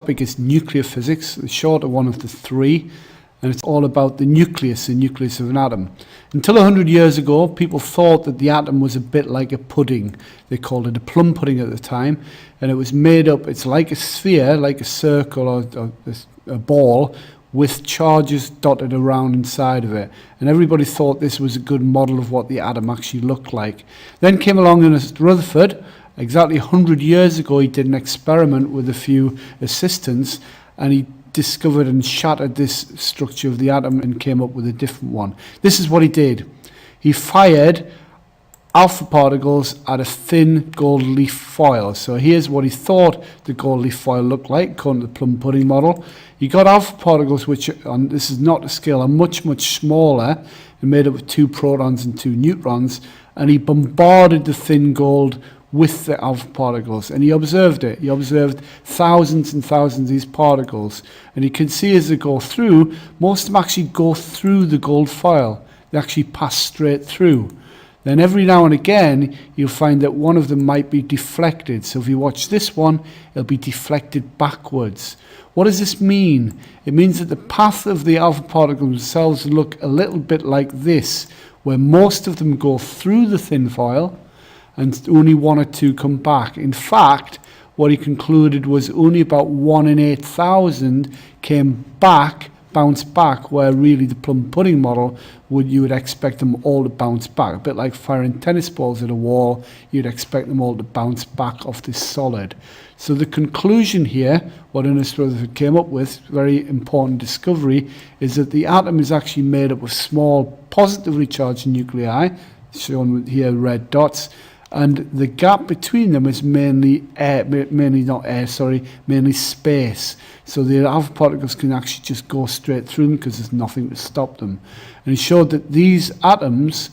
topic is nuclear physics, the shorter one of the three, and it's all about the nucleus of an atom. Until 100 years ago, people thought that the atom was a bit like a pudding. They called it a plum pudding at the time, and it was made up, it's like a sphere, like a circle or a ball, with charges dotted around inside of it. And everybody thought this was a good model of what the atom actually looked like. Then came along Ernest Rutherford. Exactly 100 years ago, he did an experiment with a few assistants, and he discovered and shattered this structure of the atom and came up with a different one. This is what he did. He fired alpha particles at a thin gold leaf foil. So here's what he thought the gold leaf foil looked like, according to the plum pudding model. He got alpha particles, which, on this is not to scale, are much, much smaller, and made up of 2 protons and 2 neutrons, and he bombarded the thin gold with the alpha particles, and he observed it. He observed thousands and thousands of these particles, and you can see as they go through, most of them actually go through the gold foil. They actually pass straight through. Then every now and again, you'll find that one of them might be deflected. So if you watch this one, it'll be deflected backwards. What does this mean? It means that the path of the alpha particles themselves look a little bit like this, where most of them go through the thin foil, and only 1 or 2 come back. In fact, what he concluded was only about 1 in 8,000 came back, bounced back, where really the plum pudding model, you would expect them all to bounce back. A bit like firing tennis balls at a wall, you'd expect them all to bounce back off this solid. So the conclusion here, what Ernest Rutherford came up with, very important discovery, is that the atom is actually made up of small positively charged nuclei, shown here red dots, and the gap between them is mainly space. So the alpha particles can actually just go straight through them because there's nothing to stop them. And he showed that these atoms,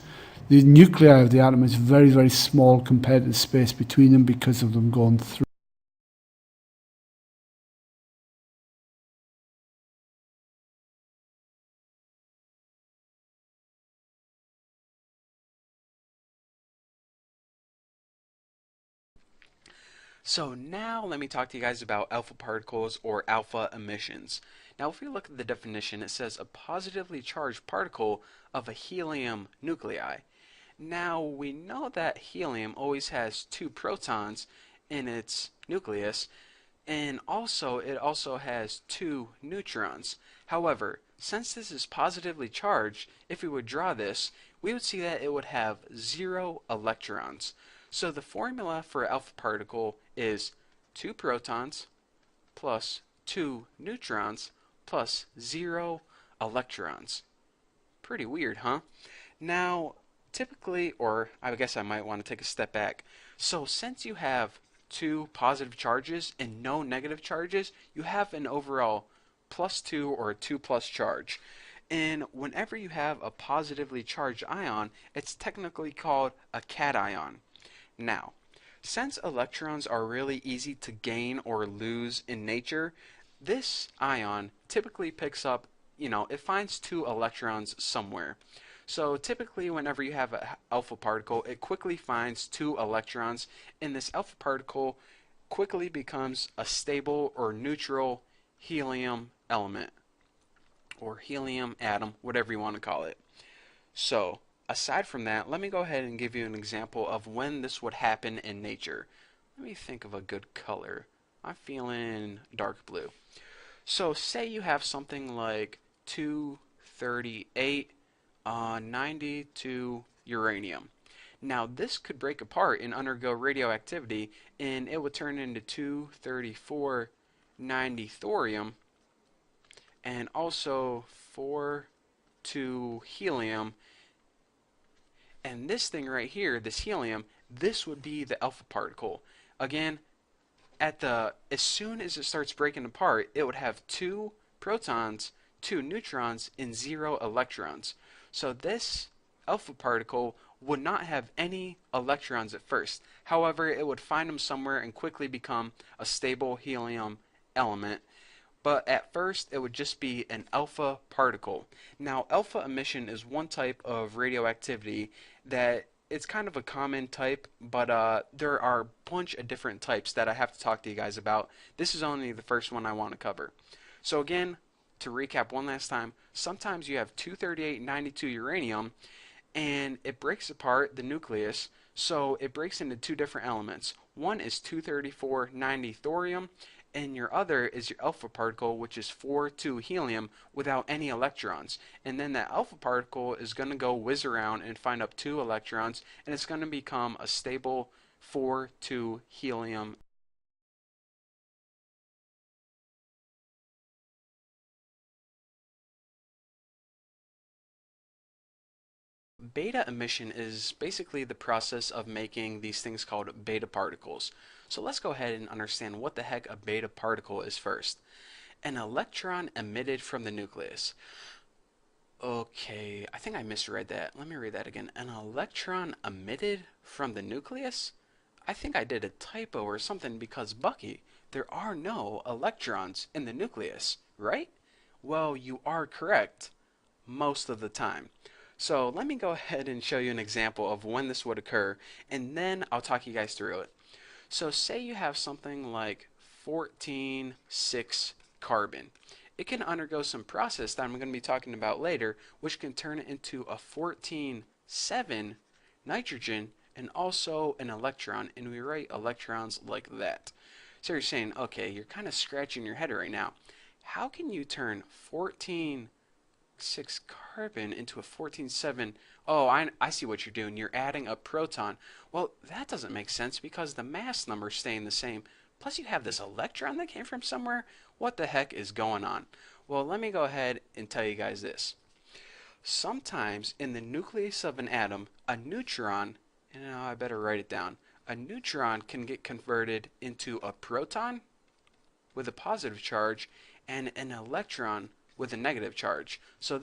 the nuclei of the atom, is very, very small compared to the space between them because of them going through. So now let me talk to you guys about alpha particles or alpha emissions. Now if we look at the definition, it says a positively charged particle of a helium nuclei. Now we know that helium always has 2 protons in its nucleus, and it also has 2 neutrons. However, since this is positively charged, if we would draw this, we would see that it would have 0 electrons. So the formula for alpha particle is 2 protons plus 2 neutrons plus 0 electrons. Pretty weird, huh? Now, typically, or I guess I might want to take a step back. So since you have 2 positive charges and no negative charges, you have an overall +2 or a 2 plus charge. And whenever you have a positively charged ion, it's technically called a cation. Now, since electrons are really easy to gain or lose in nature, this ion typically picks up, it finds 2 electrons somewhere. So typically whenever you have an alpha particle, it quickly finds 2 electrons, and this alpha particle quickly becomes a stable or neutral helium element, or helium atom, whatever you want to call it. So, aside from that, let me go ahead and give you an example of when this would happen in nature. Let me think of a good color. I'm feeling dark blue. So say you have something like 238 92 uranium. Now this could break apart and undergo radioactivity, and it would turn into 234 90 thorium, and also 4,2 helium. And this thing right here, this helium, this would be the alpha particle. Again, as soon as it starts breaking apart, it would have 2 protons, 2 neutrons, and 0 electrons. So this alpha particle would not have any electrons at first. However, it would find them somewhere and quickly become a stable helium element. But at first, it would just be an alpha particle. Now, alpha emission is one type of radioactivity that it's kind of a common type, but there are a bunch of different types that I have to talk to you guys about. This is only the first one I want to cover. So again, to recap one last time, sometimes you have 238-92 uranium and it breaks apart the nucleus, so it breaks into two different elements. One is 234-90 thorium, and your other is your alpha particle, which is 4-2 helium without any electrons. And then that alpha particle is going to go whiz around and find up two electrons, and it's going to become a stable 4-2 helium. Beta emission is basically the process of making these things called beta particles. So let's go ahead and understand what the heck a beta particle is first. An electron emitted from the nucleus. Okay, I think I misread that. Let me read that again. An electron emitted from the nucleus? I think I did a typo or something because, Bucky, there are no electrons in the nucleus, right? Well, you are correct most of the time. So let me go ahead and show you an example of when this would occur, and then I'll talk you guys through it. So say you have something like 14,6 carbon. It can undergo some process that I'm going to be talking about later, which can turn it into a 14,7 nitrogen and also an electron, and we write electrons like that. So you're saying, okay, you're kind of scratching your head right now. How can you turn 14,6 carbon into a 14,7? Oh, I see what you're doing. You're adding a proton. Well, that doesn't make sense because the mass number is staying the same. Plus, you have this electron that came from somewhere. What the heck is going on? Well, let me go ahead and tell you guys this. Sometimes in the nucleus of an atom, a neutron, and now I better write it down, a neutron can get converted into a proton with a positive charge and an electron with a negative charge. So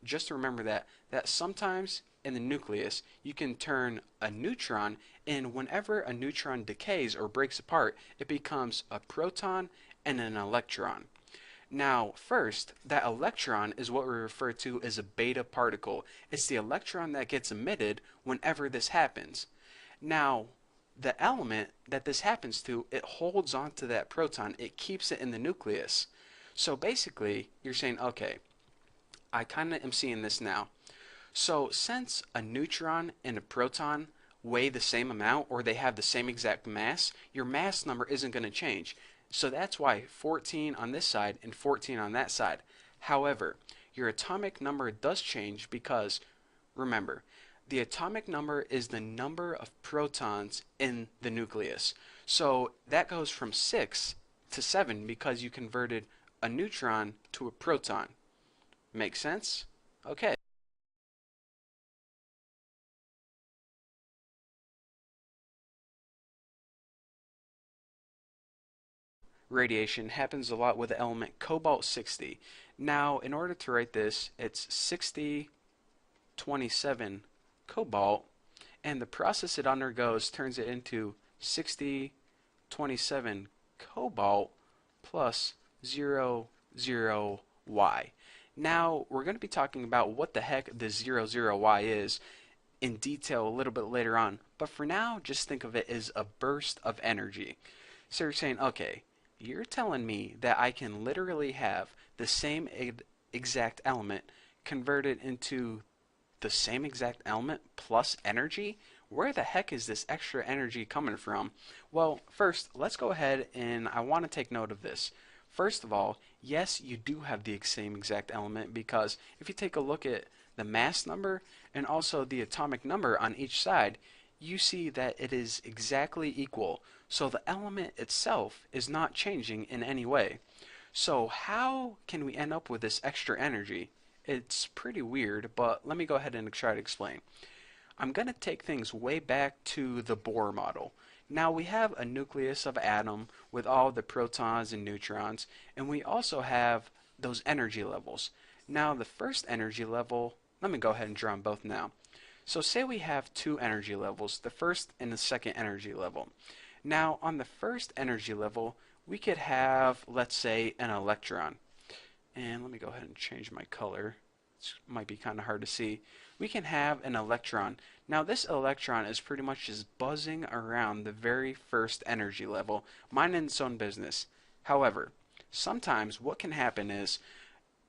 just remember that sometimes in the nucleus you can turn a neutron, and whenever a neutron decays or breaks apart, it becomes a proton and an electron. Now, first, that electron is what we refer to as a beta particle. It's the electron that gets emitted whenever this happens. Now, the element that this happens to, it holds on to that proton. It keeps it in the nucleus. So basically, you're saying, okay, I kind of am seeing this now. So since a neutron and a proton weigh the same amount or they have the same exact mass, your mass number isn't going to change. So that's why 14 on this side and 14 on that side. However, your atomic number does change because, remember, the atomic number is the number of protons in the nucleus. So that goes from 6 to 7 because you converted a neutron to a proton. Make sense? Okay. Radiation happens a lot with the element cobalt 60. Now, in order to write this, it's 6027 cobalt, and the process it undergoes turns it into 6027 cobalt plus 00Y. Now, we're going to be talking about what the heck the 00Y is in detail a little bit later on, but for now, just think of it as a burst of energy. So you're saying, okay, you're telling me that I can literally have the same exact element converted into the same exact element plus energy? Where the heck is this extra energy coming from? Well, first, let's go ahead and I want to take note of this. First of all, yes, you do have the same exact element because if you take a look at the mass number and also the atomic number on each side, you see that it is exactly equal. So the element itself is not changing in any way. So how can we end up with this extra energy? It's pretty weird, but let me go ahead and try to explain. I'm going to take things way back to the Bohr model. Now we have a nucleus of atom with all the protons and neutrons, and we also have those energy levels. Now the first energy level, let me go ahead and draw them both now. So say we have two energy levels, the first and the second energy level. Now on the first energy level, we could have, let's say, an electron. And let me go ahead and change my color. It might be kind of hard to see. we can have an electron. Now this electron is pretty much just buzzing around the very first energy level, minding its own business. However, sometimes what can happen is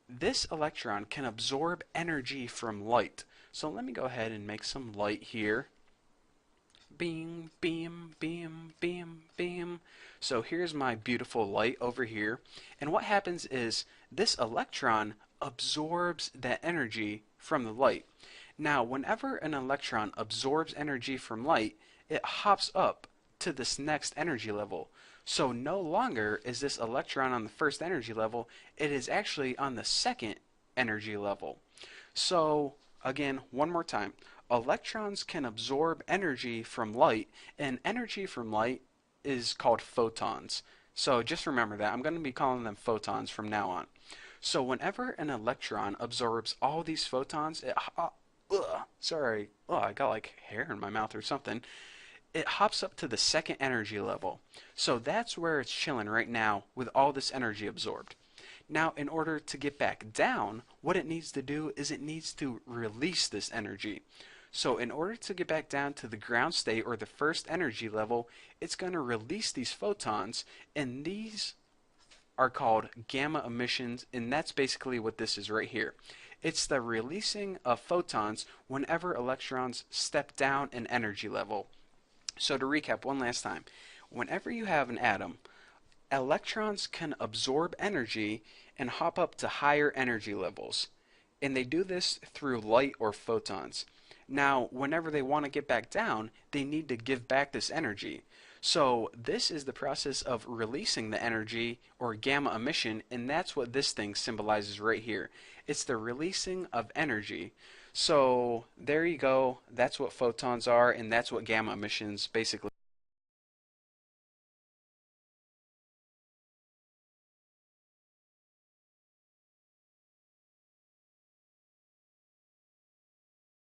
this electron can absorb energy from light. So let me go ahead and make some light here. Beam, beam, beam, beam, beam. So here's my beautiful light over here. And what happens is this electron absorbs that energy from the light. Now, whenever an electron absorbs energy from light, it hops up to this next energy level. So no longer is this electron on the first energy level, it is actually on the second energy level. So again, one more time. Electrons can absorb energy from light, and energy from light is called photons. So just remember that. I'm going to be calling them photons from now on. So whenever an electron absorbs all these photons, I got like hair in my mouth or something. It hops up to the second energy level. So that's where it's chilling right now with all this energy absorbed. Now, in order to get back down, what it needs to do is it needs to release this energy. So in order to get back down to the ground state or the first energy level, it's going to release these photons, and these are called gamma emissions, and that's basically what this is right here. It's the releasing of photons whenever electrons step down in energy level. So to recap one last time, whenever you have an atom, electrons can absorb energy and hop up to higher energy levels. And they do this through light or photons. Now, whenever they want to get back down, they need to give back this energy. So this is the process of releasing the energy or gamma emission, and that's what this thing symbolizes right here. It's the releasing of energy. So there you go. That's what photons are, and that's what gamma emissions basically